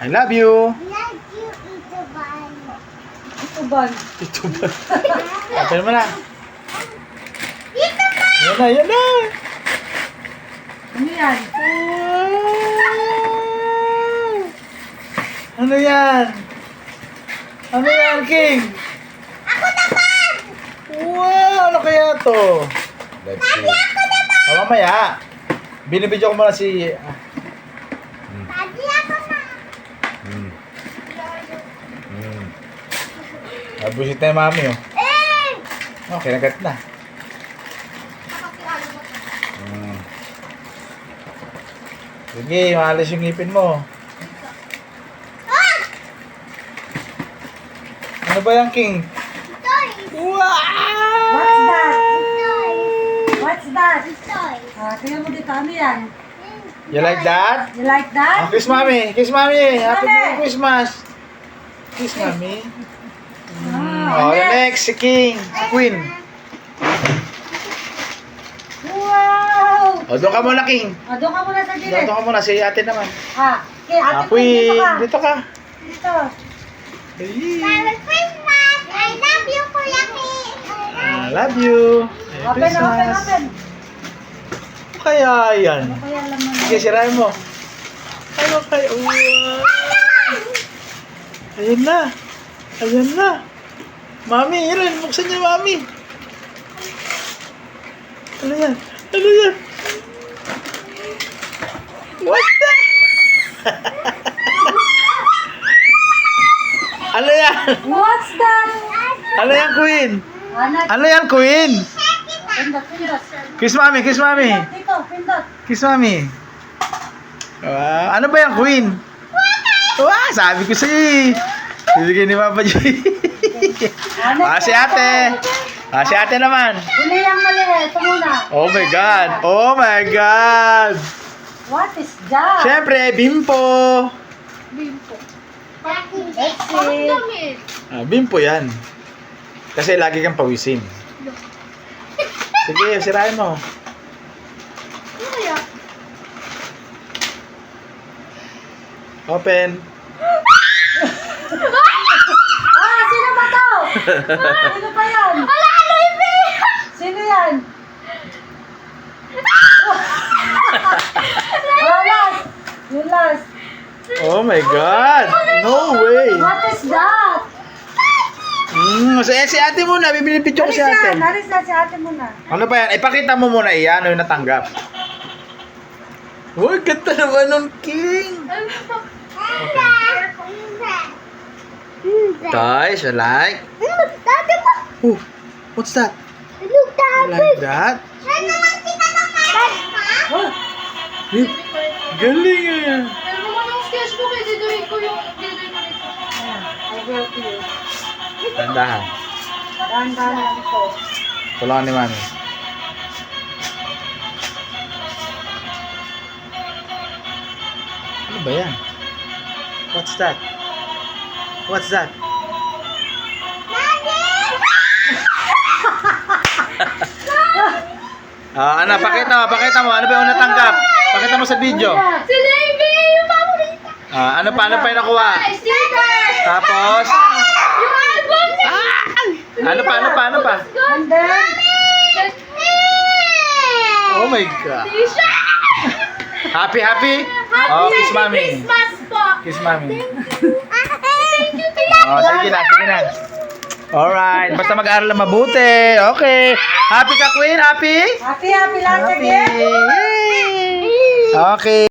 I love you. Love you, Ito Ban. Ito ba? Ito ba? Open mo na. Ito Ban! Yan na, yan na. Ano yan? Ano yan? Ano yan, King? Ako naman! Wow, ano kaya to? Let's see. Ako naman! Mamaya. Binibidyo ko muna si... Daddy, ako na. Busit na yung mami, oh. Eh! Oh, kinagat na. Sige, maalis yung ngipin mo. Ah! Ano ba yan, King? Toy! Wow! What's that? Toy! What's that? Toy! Tingnan mo dito. Ano yan? You like that? You like that? Oh, kiss mami. Kiss mami. Happy Mami. Merry Christmas. Kiss mami. Ah, Oh, next, si King. Si Queen. Wow! O, doon ka muna, King. Doon ka muna sa Doon gilid. ka muna. Si ate naman. Okay, ate Queen, Queen. dito ka. Dito ka. Dito. Ay. Merry Christmas! I love you, Kuya King! I love you. Merry Open, Christmas. open. Ano kaya yan? Ano kaya laman? Sige, sirahin mo. Ano kaya? Wow. Ayun na. Ayun na. Mami, yun. Buksan niya, Mami. Ano yan? Ano yan? What the? Ano yan? What's that? Ano yan, Queen? Anak. Ano yan, Queen? Pindot, pindot. Kiss Mami, kiss Mami. Dito, pindot. Kiss Mami. Wow. Ano ba yan, Queen? Wow, sabi ko sa'yo. Bibigyan ni Papa G. Si ate. Si ate naman. Uli yung mali. Ito muna. Oh my God. Oh my God. What is that? Siyempre, bimpo. Let's see. Bimpo yan. Kasi lagi kang pawisin. Sige, sirahin mo. Open. Sino ba to? Sino pa yan? Sino yan? Last. Yung last. Oh my God. No way. What is that? Si ate muna. Bibili picture ko si ate. Alis na si ate muna. Ano ba yan? Ipakita mo muna iyan. Ano yung natanggap? Uy, ganda naman ng King. Toys, you like? Daddy mo! Oh, what's that? Look, You like that? Saan naman kita ng mama? Oh, Eh, galing yan. Pero naman yung sketchbook, diduhin ko yung diduhin ko dito. I help you. Tandahan. Dahan-dahan lang ito. Tulungan ni Mami. Ano ba yan? What's that? What's that? Ano, pakita mo. Ano ba yung natanggap? Pakita mo sa video. Si Navy! Yung paborito! Ano pa yung nakuha? Sticker! Tapos, Yung album na! ano pa? And then, Oh my God. T-shirt! Happy? Oh, kiss Mami. Christmas po! Kiss Mami. Thank you, Tia! Oh, sige na. Alright, basta mag-aaral na mabuti. Okay. Happy ka, Queen? Happy? happy lahat Happy. again. Yay! Okay.